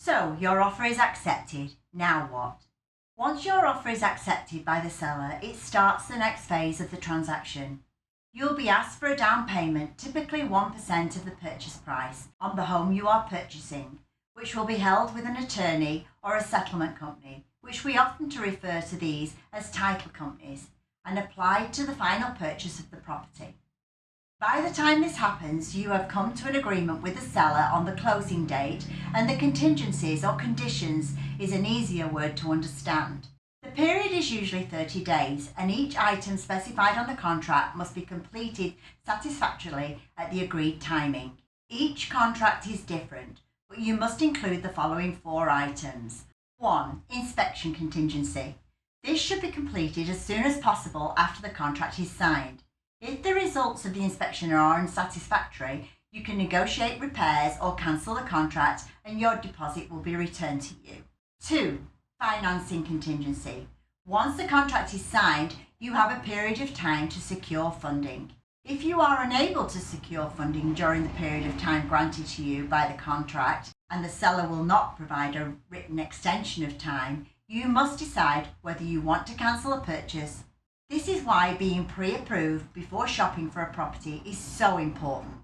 So your offer is accepted. Now what? Once your offer is accepted by the seller, it starts the next phase of the transaction. You'll be asked for a down payment, typically 1% of the purchase price, on the home you are purchasing, which will be held with an attorney or a settlement company, which we often refer to these as title companies, and applied to the final purchase of the property. By the time this happens, you have come to an agreement with the seller on the closing date, and the contingencies or conditions is an easier word to understand. The period is usually 30 days, and each item specified on the contract must be completed satisfactorily at the agreed timing. Each contract is different, but you must include the following 4 items. 1. Inspection contingency. This should be completed as soon as possible after the contract is signed. If the results of the inspection are unsatisfactory, you can negotiate repairs or cancel the contract and your deposit will be returned to you. 2. Financing contingency. Once the contract is signed, you have a period of time to secure funding. If you are unable to secure funding during the period of time granted to you by the contract, and the seller will not provide a written extension of time, you must decide whether you want to cancel a purchase. This is why being pre-approved before shopping for a property is so important.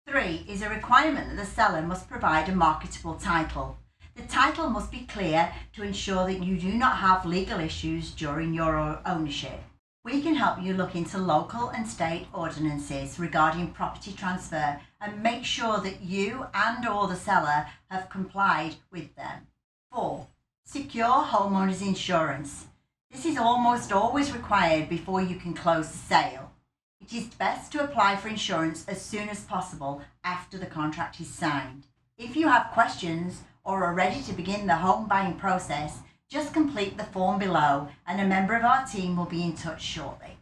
3 is a requirement that the seller must provide a marketable title. The title must be clear to ensure that you do not have legal issues during your ownership. We can help you look into local and state ordinances regarding property transfer and make sure that you and/or the seller have complied with them. 4. Secure homeowners insurance. This is almost always required before you can close the sale. It is best to apply for insurance as soon as possible after the contract is signed. If you have questions or are ready to begin the home buying process, just complete the form below and a member of our team will be in touch shortly.